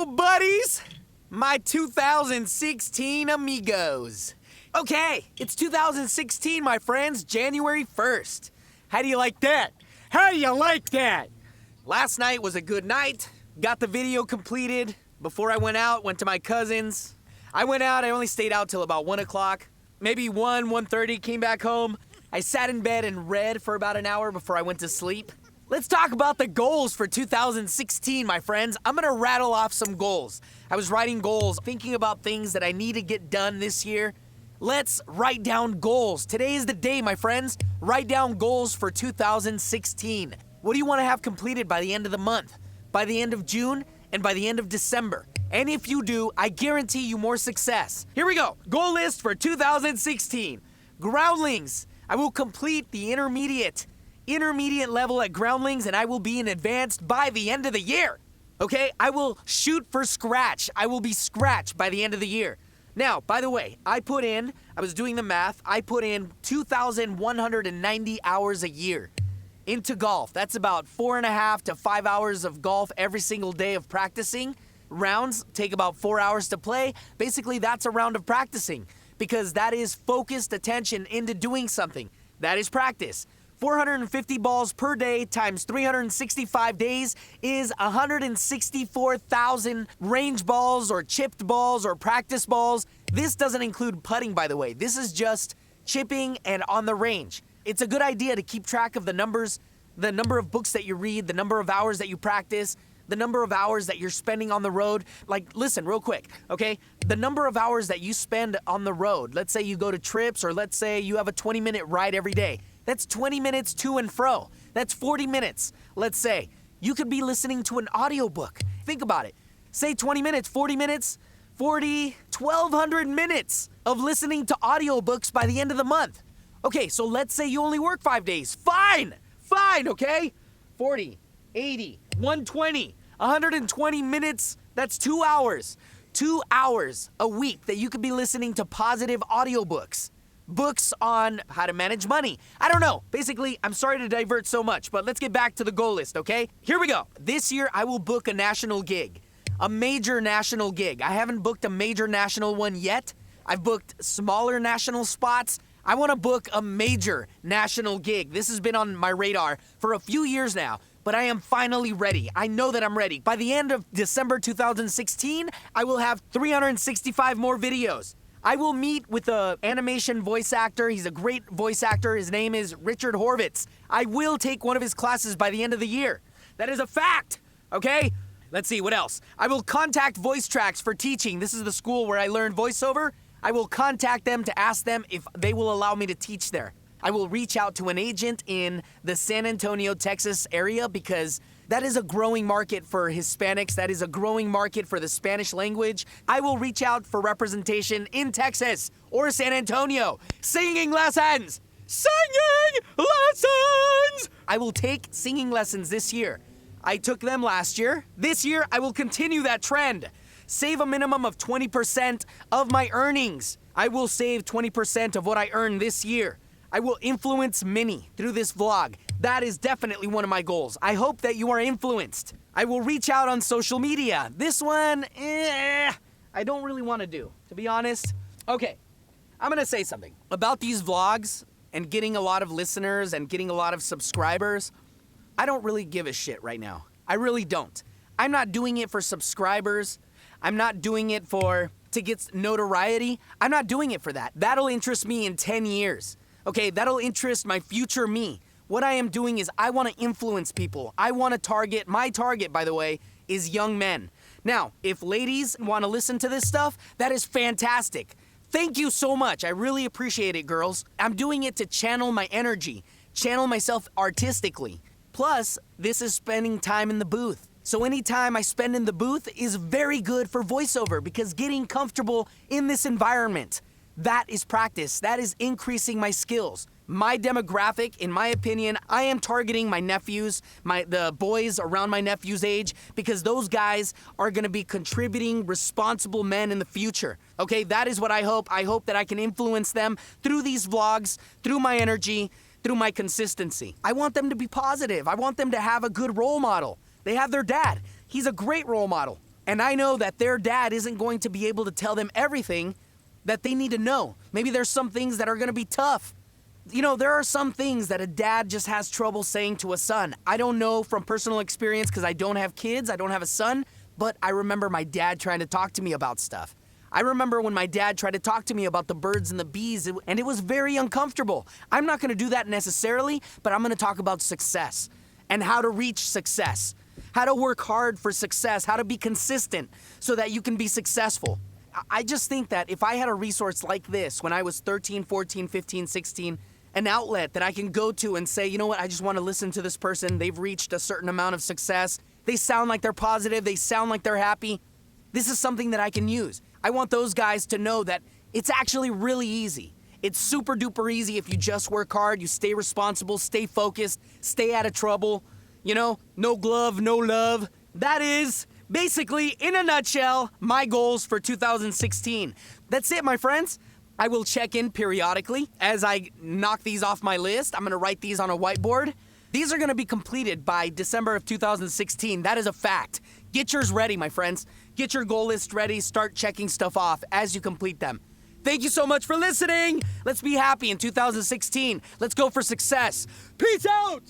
Hello, buddies! My 2016 amigos. Okay, it's 2016, my friends, January 1st. How do you like that? How do you like that? Last night was a good night. Got the video completed. Before I went out, went to my cousin's. I went out, I only stayed out till about 1 o'clock. Maybe 1:30, came back home. I sat in bed and read for about an hour before I went to sleep. Let's talk about the goals for 2016, my friends. I'm gonna rattle off some goals. I was writing goals, thinking about things that I need to get done this year. Let's write down goals. Today is the day, my friends. Write down goals for 2016. What do you want to have completed by the end of the month, by the end of June, and by the end of December? And if you do, I guarantee you more success. Here we go. Goal list for 2016. Groundlings. I will complete the intermediate level at Groundlings, and I will be in advanced by the end of the year. Okay? I will shoot for Scratch. I will be Scratch by the end of the year. Now, by the way, I was doing the math, I put in 2,190 hours a year into golf. That's about 4.5 to 5 hours of golf every single day of practicing. Rounds take about 4 hours to play. Basically, that's a round of practicing because that is focused attention into doing something. That is practice. 450 balls per day times 365 days is 164,000 range balls or chipped balls or practice balls. This doesn't include putting, by the way. This is just chipping and on the range. It's a good idea to keep track of the numbers, the number of books that you read, the number of hours that you practice, the number of hours that you're spending on the road. Like, listen real quick, okay? The number of hours that you spend on the road. Let's say you go to trips, or let's say you have a 20-minute ride every day. That's 20 minutes to and fro. That's 40 minutes. Let's say you could be listening to an audiobook. Think about it. Say 20 minutes, 40 minutes, 1,200 minutes of listening to audiobooks by the end of the month. Okay, so let's say you only work 5 days. Fine, okay? 40, 80, 120, 120 minutes, that's 2 hours. 2 hours a week that you could be listening to positive audiobooks. Books on how to manage money. I don't know. Basically, I'm sorry to divert so much, but let's get back to the goal list, okay? Here we go. This year, I will book a national gig. A major national gig. I haven't booked a major national one yet. I've booked smaller national spots. I want to book a major national gig. This has been on my radar for a few years now, but I am finally ready. I know that I'm ready. By the end of December 2016, I will have 365 more videos. I will meet with an animation voice actor. He's a great voice actor. His name is Richard Horvitz. I will take one of his classes by the end of the year. That is a fact, okay? Let's see, what else? I will contact Voice Tracks for teaching. This is the school where I learned voiceover. I will contact them to ask them if they will allow me to teach there. I will reach out to an agent in the San Antonio, Texas area because that is a growing market for Hispanics. That is a growing market for the Spanish language. I will reach out for representation in Texas or San Antonio. Singing lessons! Singing lessons! I will take singing lessons this year. I took them last year. This year, I will continue that trend. Save a minimum of 20% of my earnings. I will save 20% of what I earn this year. I will influence many through this vlog. That is definitely one of my goals. I hope that you are influenced. I will reach out on social media. This one, I don't really want to do, to be honest. Okay, I'm gonna say something about these vlogs and getting a lot of listeners and getting a lot of subscribers. I don't really give a shit right now. I really don't. I'm not doing it for subscribers. I'm not doing it to get notoriety. I'm not doing it for that. That'll interest me in 10 years. Okay, that'll interest my future me. What I am doing is I want to influence people. I want to target, my target, by the way, is young men. Now, if ladies want to listen to this stuff, that is fantastic. Thank you so much. I really appreciate it, girls. I'm doing it to channel my energy, channel myself artistically. Plus, this is spending time in the booth. So any time I spend in the booth is very good for voiceover because getting comfortable in this environment, that is practice. That is increasing my skills. My demographic, in my opinion, I am targeting my nephews, the boys around my nephew's age, because those guys are gonna be contributing, responsible men in the future. Okay, that is what I hope. I hope that I can influence them through these vlogs, through my energy, through my consistency. I want them to be positive. I want them to have a good role model. They have their dad. He's a great role model. And I know that their dad isn't going to be able to tell them everything that they need to know. Maybe there's some things that are going to be tough. You know, there are some things that a dad just has trouble saying to a son. I don't know from personal experience because I don't have kids, I don't have a son, but I remember my dad trying to talk to me about stuff. I remember when my dad tried to talk to me about the birds and the bees, and it was very uncomfortable. I'm not going to do that necessarily, but I'm going to talk about success and how to reach success, how to work hard for success, how to be consistent so that you can be successful. I just think that if I had a resource like this when I was 13, 14, 15, 16, an outlet that I can go to and say, you know what, I just want to listen to this person. They've reached a certain amount of success. They sound like they're positive. They sound like they're happy. This is something that I can use. I want those guys to know that it's actually really easy. It's super duper easy if you just work hard, you stay responsible, stay focused, stay out of trouble. You know, no glove, no love. That is basically, in a nutshell, my goals for 2016. That's it, my friends. I will check in periodically as I knock these off my list. I'm going to write these on a whiteboard. These are going to be completed by December of 2016. That is a fact. Get yours ready, my friends. Get your goal list ready. Start checking stuff off as you complete them. Thank you so much for listening. Let's be happy in 2016. Let's go for success. Peace out.